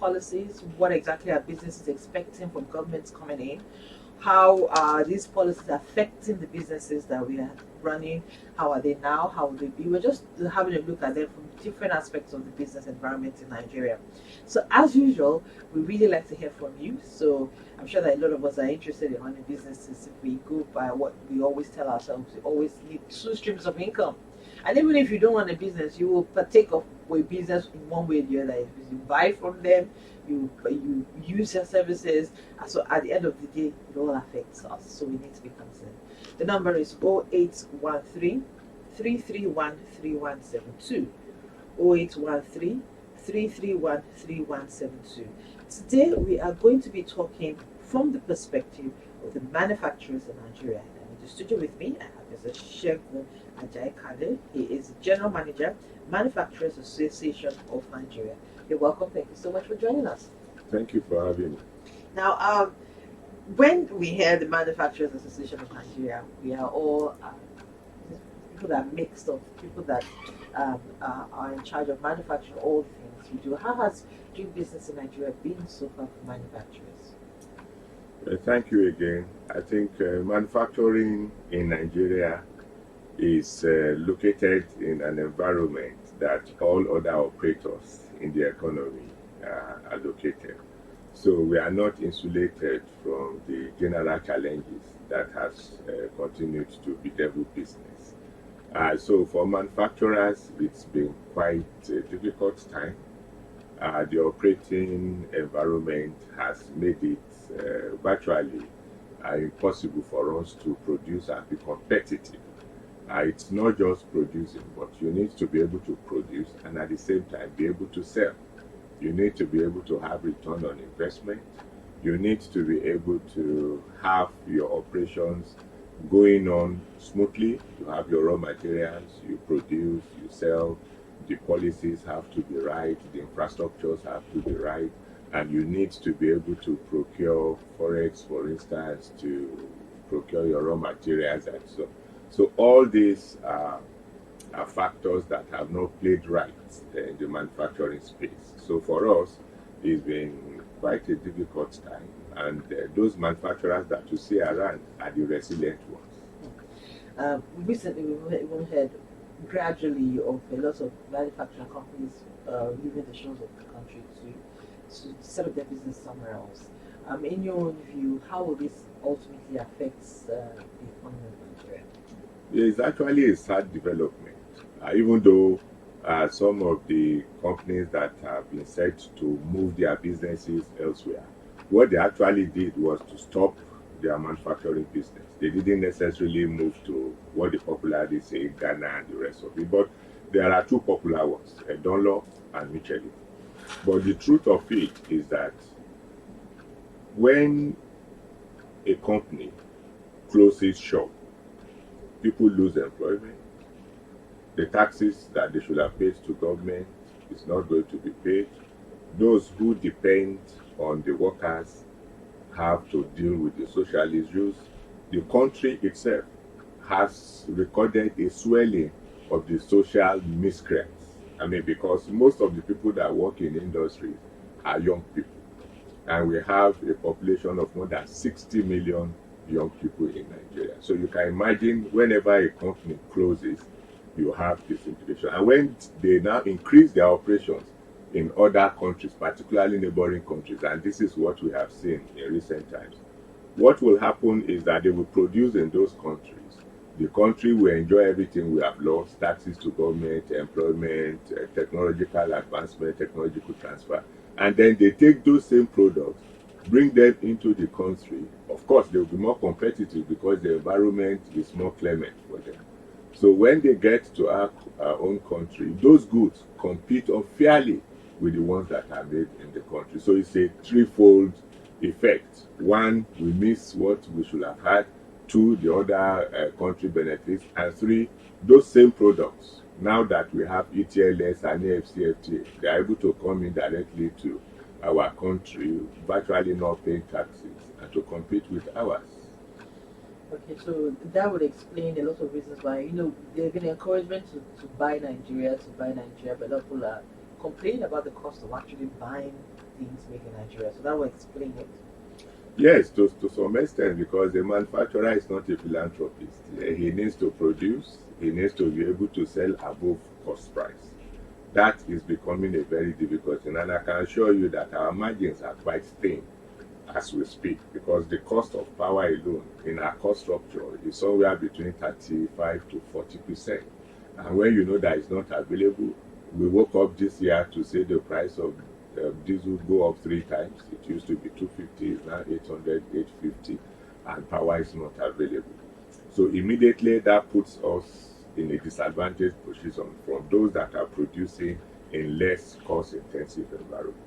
policies, what exactly are businesses expecting from governments coming in, how are these policies affecting the businesses that we are running, how are they now, how will they be. We're just having a look at them from different aspects of the business environment in Nigeria. So as usual, we really like to hear from you. So I'm sure that a lot of us are interested in running businesses. If we go by what we always tell ourselves, we always need two streams of income. And even if you don't run a business, you will partake of a business in one way or the other. You buy from them, you use their services. So at the end of the day, it all affects us. So we need to be concerned. The number is 0813 331 3172. 0813 331 3172. Today we are going to be talking from the perspective of the manufacturers in Nigeria. And in the studio with me, I have Mr. Segun Ajayi-Kadir. He is the General Manager, Manufacturers Association of Nigeria. You're welcome. Thank you so much for joining us. Thank you for having me. Now, when we hear the Manufacturers Association of Nigeria, we are all people that are mixed of people that are in charge of manufacturing all the things we do. How has doing business in Nigeria been so far for manufacturers? Thank you again. I think manufacturing in Nigeria is located in an environment that all other operators in the economy are located. So we are not insulated from the general challenges that has continued to bedevil business. So for manufacturers, it's been quite a difficult time. The operating environment has made it virtually impossible for us to produce and be competitive. It's not just producing, but you need to be able to produce and at the same time be able to sell. You need to be able to have return on investment. You need to be able to have your operations going on smoothly. You have your raw materials, you produce, you sell. The policies have to be right, the infrastructures have to be right, and you need to be able to procure forex, for instance, to procure your raw materials and so. So all these are factors that have not played right in the manufacturing space. So for us, it's been quite a difficult time, and those manufacturers that you see around are the resilient ones. Recently, we've even heard gradually of a lot of manufacturing companies leaving the shores of the country to set up their business somewhere else. In your own view, how will this ultimately affect the economy of Nigeria? It's actually a sad development, even though some of the companies that have been set to move their businesses elsewhere, what they actually did was to stop their manufacturing business. They didn't necessarily move to what they popularly say Ghana and the rest of it, but there are two popular ones, Dunlop and Michelin. But the truth of it is that when a company closes shop, people lose employment. The taxes that they should have paid to government is not going to be paid. Those who depend on the workers have to deal with the social issues. The country itself has recorded a swelling of the social miscreants. I mean, because most of the people that work in industries are young people. And we have a population of more than 60 million young people in Nigeria. So you can imagine whenever a company closes, you have this implication. And when they now increase their operations in other countries, particularly neighboring countries, and this is what we have seen in recent times, what will happen is that they will produce in those countries. The country will enjoy everything we have lost: taxes to government, employment, technological advancement, technological transfer. And then they take those same products, bring them into the country. Of course, they will be more competitive because the environment is more clement for them. So when they get to our own country, those goods compete unfairly with the ones that are made in the country. So it's a threefold effect. One, we miss what we should have had. Two, the other country benefits. And three, those same products, now that we have ETLS and AFCFTA, they are able to come in directly to our country, virtually not paying taxes, and to compete with ours. Okay, so that would explain a lot of reasons why, there's been encouragement to buy Nigeria, but a lot of people are complaining about the cost of actually buying things made in Nigeria. So that will explain it. Yes, to some extent, because the manufacturer is not a philanthropist. He needs to produce, he needs to be able to sell above cost price. That is becoming a very difficult thing, and I can assure you that our margins are quite thin as we speak, because the cost of power alone in our cost structure is somewhere between 35 to 40%. And when you know that it's not available, we woke up this year to say the price of diesel go up 3 times. It used to be 250, it's now 800, 850, and power is not available. So immediately that puts us in a disadvantaged position from those that are producing in less cost-intensive environments.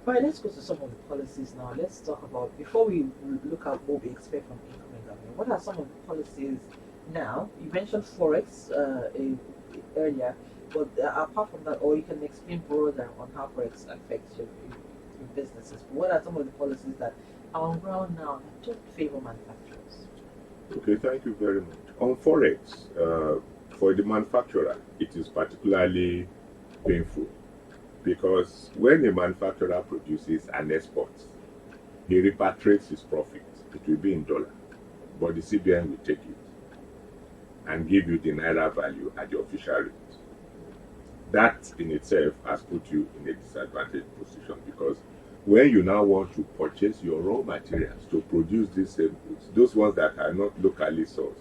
All right, let's go to some of the policies now. Let's talk about, before we look at what we expect from incoming government, what are some of the policies now? You mentioned Forex earlier, but apart from that, or you can explain broader on how Forex affects your businesses. But what are some of the policies that are on ground now that don't favor manufacturers? Okay, thank you very much. On Forex, for the manufacturer, it is particularly painful because when a manufacturer produces and exports, he repatriates his profit. It will be in dollar, but the CBN will take it and give you the naira value at the official rate. That in itself has put you in a disadvantaged position, because when you now want to purchase your raw materials to produce these same goods, those ones that are not locally sourced,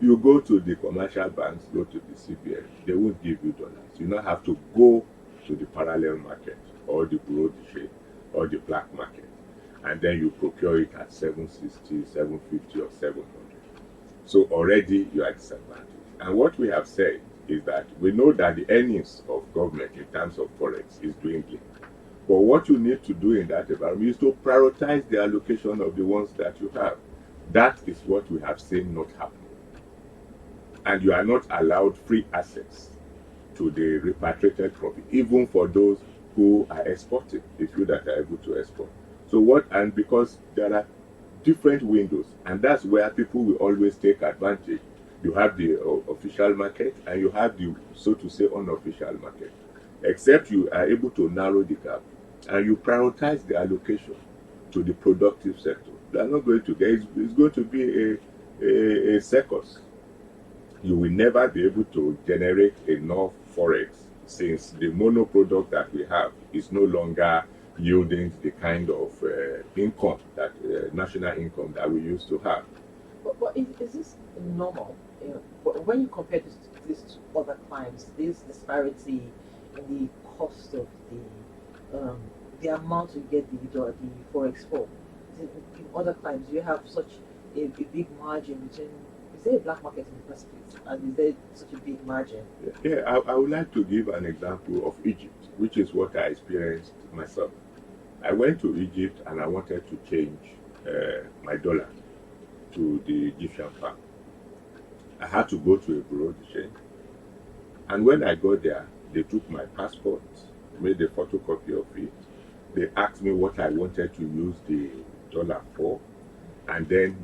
you go to the commercial banks, go to the CBN, they won't give you dollars. You now have to go to the parallel market or the bureau de change or the black market, and then you procure it at 760, 750, or 700. So already you are disadvantaged. And what we have said is that we know that the earnings of government in terms of forex is dwindling. But what you need to do in that environment is to prioritize the allocation of the ones that you have. That is what we have seen not happening. And you are not allowed free access to the repatriated profit, even for those who are exporting, the few that are able to export. So what, and because there are different windows, and that's where people will always take advantage. You have the official market and you have the, so to say, unofficial market. Except you are able to narrow the gap and you prioritize the allocation to the productive sector. They are not going to get, it's going to be a circus. You will never be able to generate enough forex, since the mono product that we have is no longer yielding the kind of income that national income that we used to have. But is this normal? When you compare this to other climes, this disparity in the cost of the amount you get the forex for. In other climes, you have such a big margin between. Is there a black market in the first place? And is there such a big margin? Yeah, I would like to give an example of Egypt, which is what I experienced myself. I went to Egypt and I wanted to change my dollar to the Egyptian pound. I had to go to a bureau de change. And when I got there, they took my passport, made a photocopy of it. They asked me what I wanted to use the dollar for. And then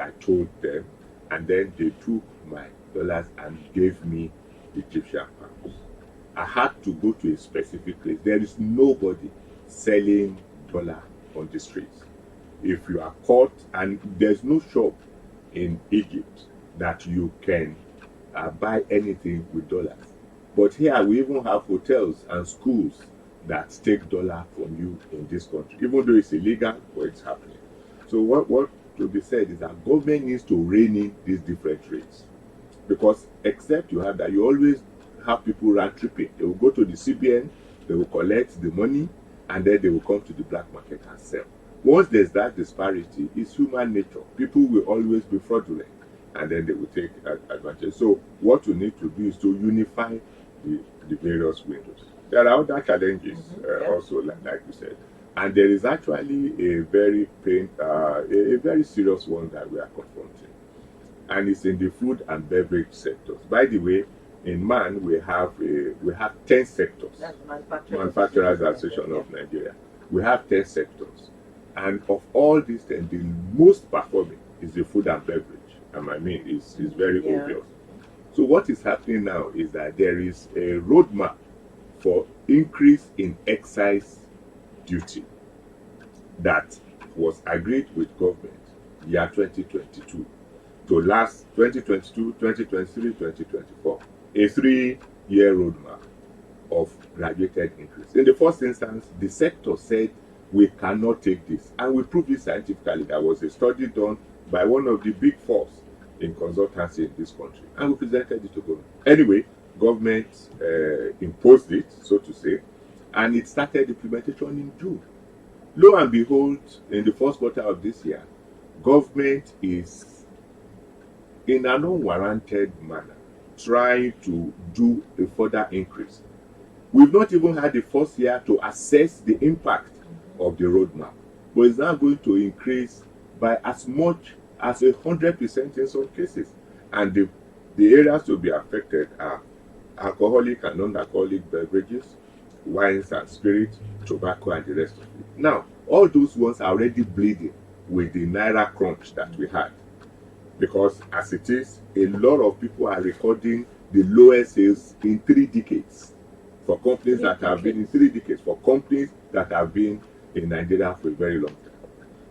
I told them, and then they took my dollars and gave me Egyptian pounds. I had to go to a specific place. There is nobody selling dollar on the streets. If you are caught, and there's no shop in Egypt that you can buy anything with dollars. But here we even have hotels and schools that take dollar from you in this country, even though it's illegal, but it's happening. So what to be said is that government needs to rein in these different rates, because except you have that, you always have people round tripping. They will go to the CBN, they will collect the money, and then they will come to the black market and sell. Once there's that disparity, it's human nature. People will always be fraudulent, and then they will take advantage. So what we need to do is to unify the various windows. There are other challenges also, like you said. And there is actually a very serious one that we are confronting, and it's in the food and beverage sectors. By the way, in MAN we have 10 sectors. That's Manufacturers Association of Nigeria. We have 10 sectors, and of all these 10, the most performing is the food and beverage. And I mean, it's very obvious. So what is happening now is that there is a roadmap for increase in excise duty that was agreed with government year 2022 to last 2022, 2023, 2024, a 3-year roadmap of graduated increase. In the first instance, the sector said we cannot take this, and we proved it scientifically. There was a study done by one of the big fours in consultancy in this country, and we presented it to government. Anyway, government imposed it, so to say, and it started implementation in June. Lo and behold, in the first quarter of this year, government is in an unwarranted manner trying to do a further increase. We've not even had the first year to assess the impact of the roadmap, but it's now going to increase by as much as 100% in some cases. And the areas to be affected are alcoholic and non-alcoholic beverages, wines and spirits, tobacco, and the rest of it. Now, all those ones are already bleeding with the Naira crunch that we had. Because as it is, a lot of people are recording the lowest sales in 3 decades. For companies that have been in 3 decades, for companies that have been in Nigeria for a very long time.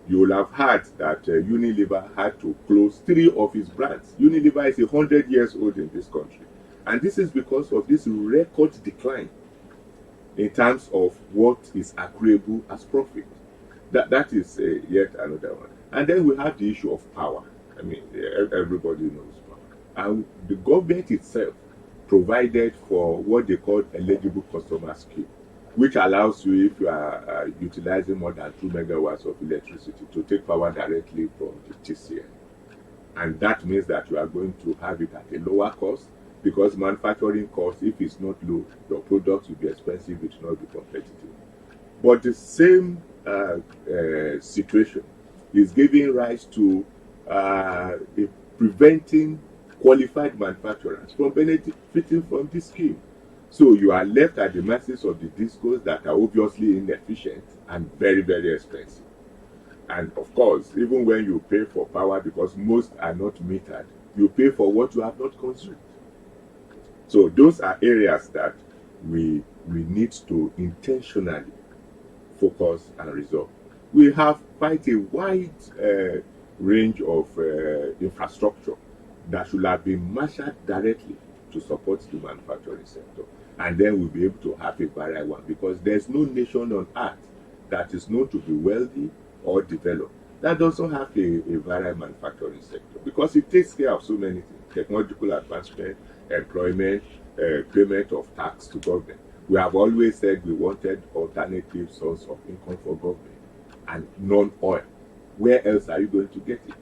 You will have heard that Unilever had to close 3 of its brands. Unilever is 100 years old in this country. And this is because of this record decline in terms of what is accruable as profit. That is yet another one. And then we have the issue of power. I mean, everybody knows power. And the government itself provided for what they call eligible customer scheme, which allows you, if you are utilizing more than 2 megawatts of electricity, to take power directly from the TCN. And that means that you are going to have it at a lower cost, because manufacturing cost, if it's not low, your product will be expensive, it will not be competitive. But the same situation is giving rise to preventing qualified manufacturers from benefiting from this scheme. So you are left at the mercies of the discos that are obviously inefficient and very, very expensive. And of course, even when you pay for power, because most are not metered, you pay for what you have not consumed. So those are areas that we need to intentionally focus and resolve. We have quite a wide range of infrastructure that should have been marshaled directly to support the manufacturing sector. And then we'll be able to have a viral one, because there's no nation on earth that is known to be wealthy or developed that doesn't have a viral manufacturing sector, because it takes care of so many things: technological advancement, employment, payment of tax to government. We have always said we wanted alternative source of income for government, and non-oil. Where else are you going to get it?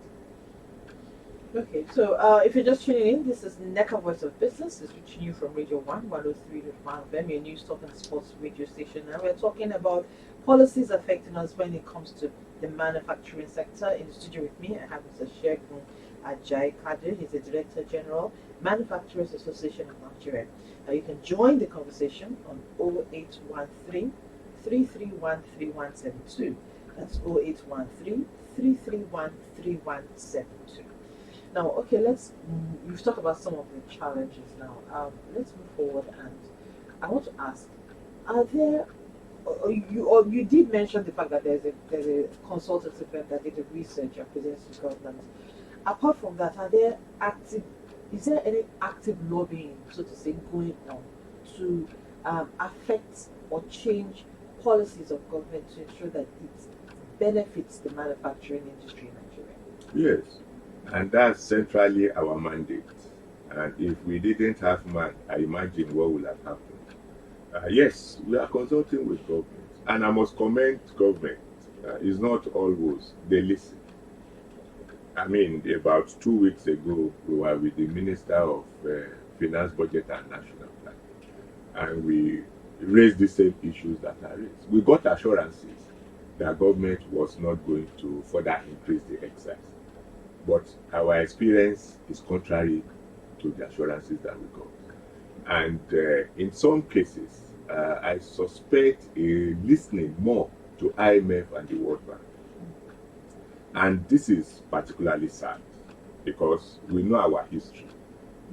Okay, so if you're just tuning in, this is NECA Voice of Business. It's reaching you from Radio 1, 103.1 FM, your news, talk, and sports radio station. And we're talking about policies affecting us when it comes to the manufacturing sector. In the studio with me, I have Mr. Segun Ajayi-Kadir. He's the Director General, Manufacturers Association of Nigeria. You can join the conversation on 0813 331 3172. That's 0813 331 3172. Now, okay, we've talked about some of the challenges now. Let's move forward, and I want to ask, are there, you did mention the fact that there's a consultancy firm that did the research and presents to government. Apart from that, is there any active lobbying, so to say, going on to affect or change policies of government to ensure that it benefits the manufacturing industry in Nigeria? Yes. And that's centrally our mandate. And if we didn't have man, I imagine what would have happened. Yes, we are consulting with government. And I must commend government. It's not always they listen. I mean, about 2 weeks ago, we were with the Minister of Finance, Budget and National Planning. And we raised the same issues that are raised. We got assurances that government was not going to further increase the excise. But our experience is contrary to the assurances that we got. And in some cases, I suspect a listening more to IMF and the World Bank. And this is particularly sad, because we know our history.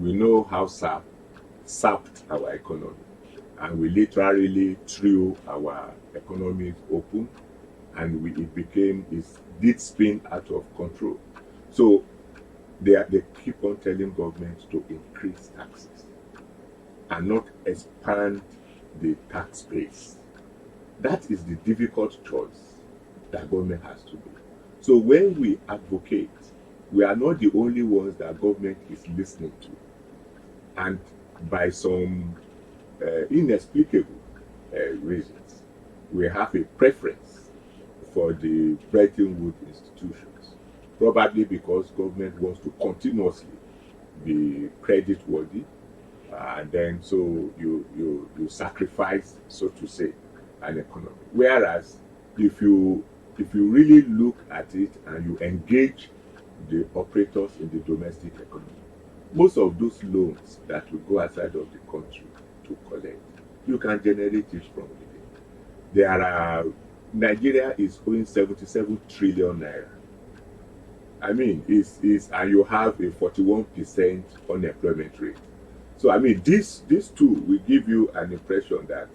We know how sapped our economy. and we literally threw our economies open, and it did spin out of control. So they keep on telling government to increase taxes and not expand the tax base. That is the difficult choice that government has to make. So when we advocate, we are not the only ones that government is listening to. And by some inexplicable reasons, we have a preference for the Bretton Woods institutions, probably because government wants to continuously be credit worthy, and then so you sacrifice, so to say, an economy. Whereas if you really look at it and you engage the operators in the domestic economy, most of those loans that will go outside of the country to collect, you can generate it from within. There are Nigeria is owing 77 trillion naira. I mean, is and you have a 41% unemployment rate. So I mean, this too will give you an impression that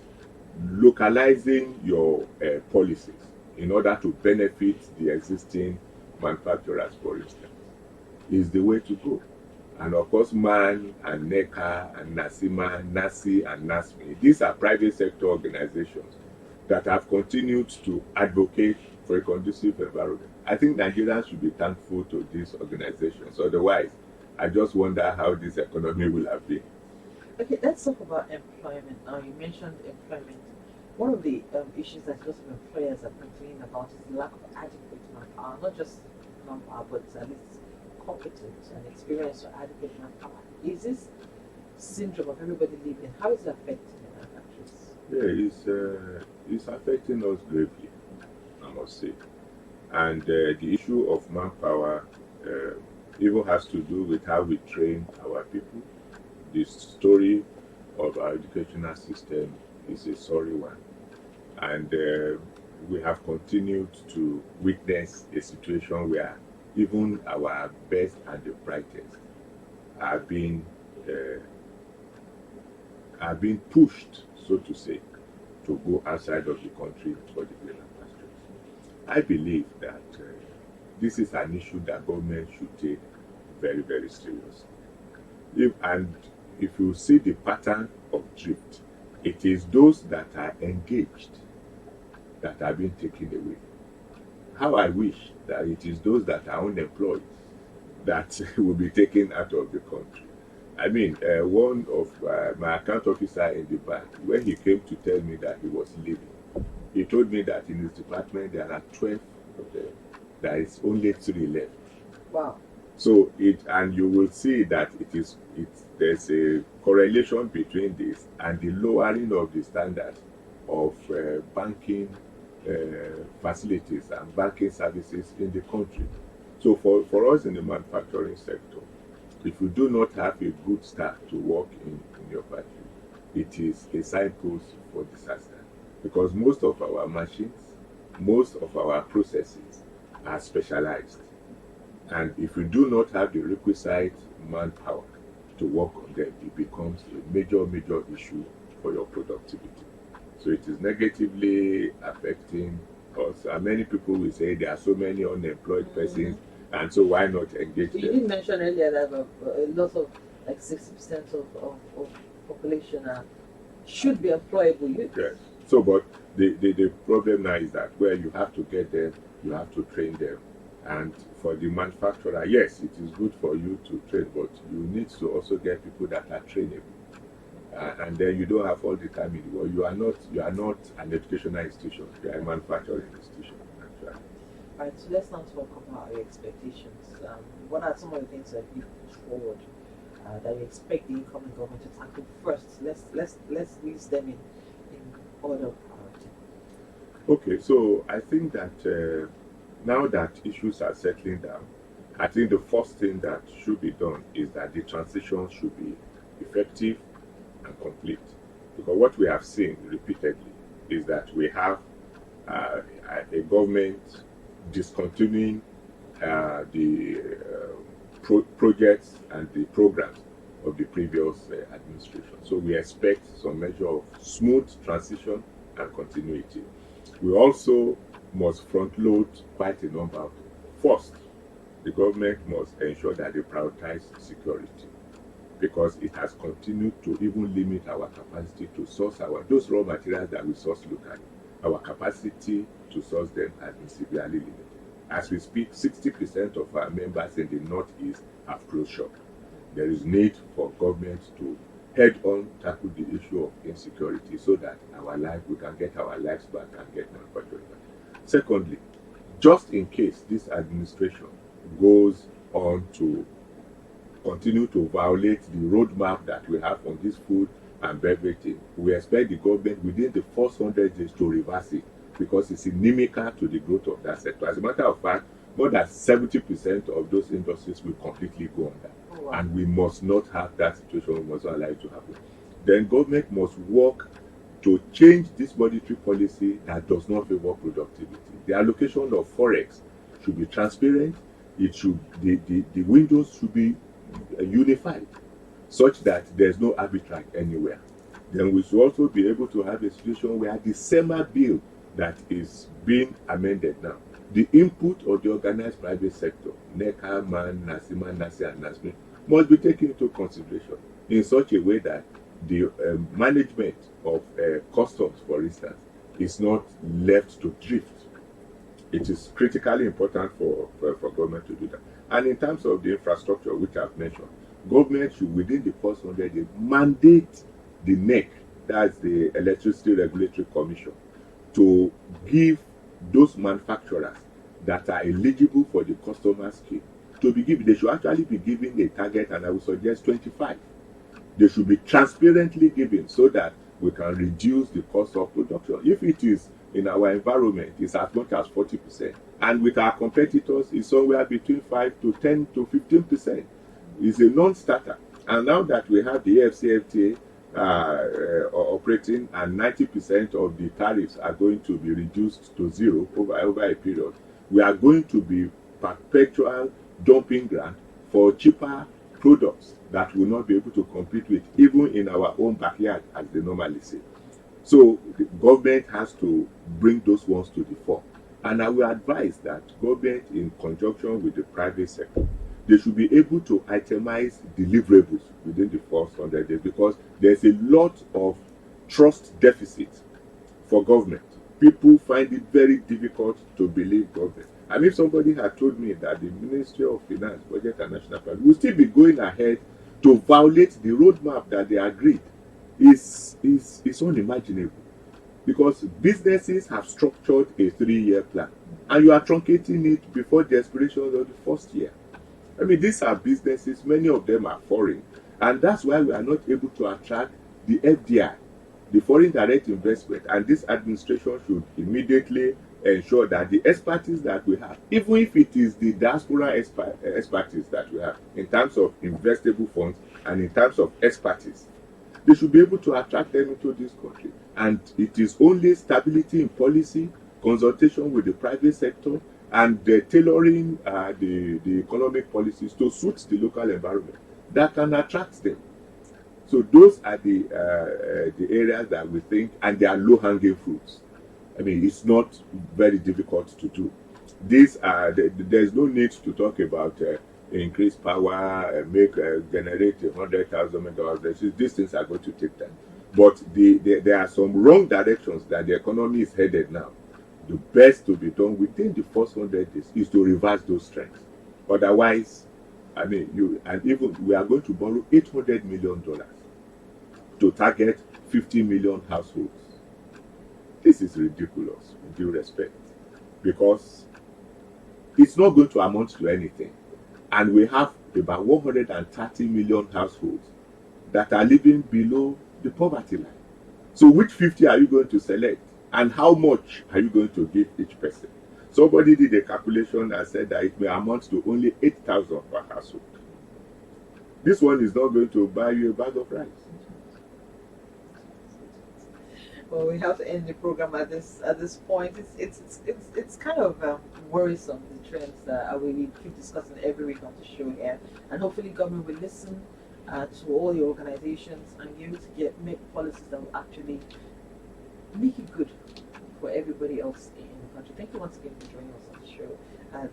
localizing your policies in order to benefit the existing manufacturers, for instance, is the way to go. And of course, MAN and NECA and NASIMA, NASI and NASMI, these are private sector organizations that have continued to advocate for a conducive environment. I think Nigerians should be thankful to these organizations. Otherwise, I just wonder how this economy will have been. Okay, let's talk about employment now. You mentioned employment. One of the issues that lots of employers are complaining about is the lack of adequate manpower, not just manpower, but at least competent and experienced or adequate manpower. Is this syndrome of everybody leaving, how is it affecting the manufacturers? Yeah, it's affecting us gravely, I must say. And the issue of manpower even has to do with how we train our people. The story of our educational system is a sorry one. And we have continued to witness a situation where even our best and the brightest are being uh, are being pushed, so to say, to go outside of the country for the greener pastures. I believe that this is an issue that government should take very, very seriously. And if you see the pattern of drift, it is those that are engaged that are being taken away. How I wish that it is those that are unemployed that will be taken out of the country. I mean, one of my account officer in the bank, when he came to tell me that he was leaving, he told me that in his department there are 12 of them. There is only 3 left. Wow. So and you will see that there's a correlation between this and the lowering of the standard of banking facilities and banking services in the country. So for us in the manufacturing sector, if you do not have a good staff to work in your factory, it is a signpost for disaster. Because most of our machines, most of our processes are specialized. And if you do not have the requisite manpower to work on them, it becomes a major, major issue for your productivity. So it is negatively affecting us. And many people will say there are so many unemployed persons, and so why not engage You them? did mention earlier that a lot of like 60% of population should be employable. Yes. So, but the problem now is that where you have to get them, you have to train them. And for the manufacturer, yes, it is good for you to train, but you need to also get people that are trainable. And then you don't have all the time in the world. You are not an educational institution. You are a manufacturing institution. Actually. All right, so let's now talk about your expectations. What are some of the things that you put forward that you expect the incoming government to tackle first? Let's list them in order of priority. Okay, so I think that now that issues are settling down, I think the first thing that should be done is that the transition should be effective and complete. Because what we have seen repeatedly is that we have a government discontinuing the projects and the programs of the previous administration. So we expect some measure of smooth transition and continuity. We also must front load quite a number of. First, the government must ensure that they prioritize security, because it has continued to even limit our capacity to source those raw materials that we source locally. Our capacity to source them has been severely limited. As we speak, 60% of our members in the Northeast have closed shop. There is need for government to head on tackle the issue of insecurity so that we can get our lives back and get manufacturing back. Secondly, just in case this administration goes on to continue to violate the roadmap that we have on this food and beverage thing, we expect the government within the first 100 days to reverse it, because it's inimical to the growth of that sector. As a matter of fact, more than 70% of those industries will completely go under. Oh, wow. And we must not have that situation. We must not allow it to happen. Then government must work to change this monetary policy that does not favor productivity. The allocation of forex should be transparent. The windows should be unified, such that there's no arbitrage anywhere. Then we should also be able to have a situation where the SEMA bill that is being amended now, the input of the organized private sector, NECA, MAN, NASIMA, NASI, and NASME, must be taken into consideration in such a way that the management of customs, for instance, is not left to drift. It is critically important for government to do that. And in terms of the infrastructure, which I've mentioned, government should, within the first 100 days, mandate the NEC, that's the Electricity Regulatory Commission, to give those manufacturers that are eligible for the customer scheme to be given. They should actually be given a target, and I would suggest 25. They should be transparently given so that we can reduce the cost of production. If it is in our environment, it's as much as 40%. And with our competitors, it's somewhere between 5 to 10 to 15%. It's a non-starter. And now that we have the AFCFTA operating, and 90% of the tariffs are going to be reduced to zero over a period, we are going to be perpetual dumping ground for cheaper products that will not be able to compete with, even in our own backyard, as they normally say. So the government has to bring those ones to the fore. And I will advise that government, in conjunction with the private sector, they should be able to itemize deliverables within the first 100 days, because there's a lot of trust deficit for government. People find it very difficult to believe government. And if somebody had told me that the Ministry of Finance, Budget and National Plan will still be going ahead to violate the roadmap that they agreed, is unimaginable. Because businesses have structured a 3-year plan, and you are truncating it before the expiration of the first year. I mean, these are businesses, many of them are foreign, and that's why we are not able to attract the FDI, the foreign direct investment. And this administration should immediately ensure that the expertise that we have, even if it is the diaspora expertise that we have in terms of investable funds and in terms of expertise, they should be able to attract them into this country. And it is only stability in policy, consultation with the private sector, and tailoring the economic policies to suit the local environment that can attract them. So those are the areas that we think, and they are low-hanging fruits. I mean, it's not very difficult to do. These are there's no need to talk about increased power, generate 100,000 megawatts. These things are going to take time. But there are some wrong directions that the economy is headed now. The best to be done within the first 100 days is to reverse those trends. Otherwise, I mean, we are going to borrow $800 million to target 50 million households. This is ridiculous, with due respect, because it's not going to amount to anything. And we have about 130 million households that are living below the poverty line. So which 50 are you going to select? And how much are you going to give each person? Somebody did a calculation and said that it may amount to only 8,000 per household. This one is not going to buy you a bag of rice. Well, we have to end the program at this point. It's kind of worrisome, the trends that we keep discussing every week on the show here, and hopefully government will listen to all your organizations and be able to make policies that will actually make it good for everybody else in the country. Thank you once again for joining us on the show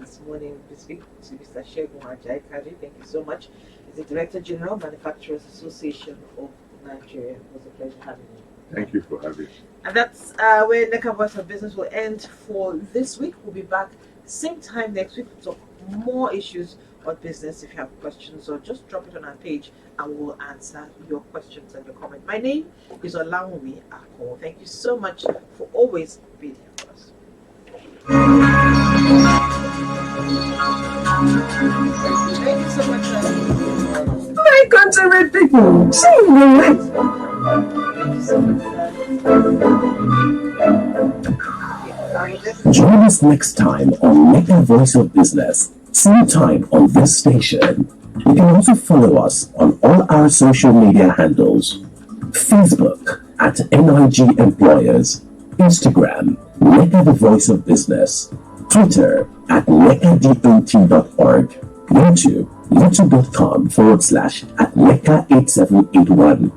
this morning. We speak to Mr. Segun Ajayi-Kadir. Thank you so much. He's the Director General, Manufacturers Association of Nigeria. It was a pleasure having you. Thank you for having me. And that's where NECA Voice of Business will end for this week. We'll be back same time next week to talk more issues on business. If you have questions, or just drop it on our page and we'll answer your questions and your comments. My name is Olawumi Ako. Thank you so much for always being here for us. Thank you so much. My country people, sing it. Join us next time on NECA Voice of Business, same time on this station. You can also follow us on all our social media handles: Facebook at NIG Employers, Instagram NECA the Voice of Business, Twitter at NECADOT.org, YouTube youtube.com/@NECA8781.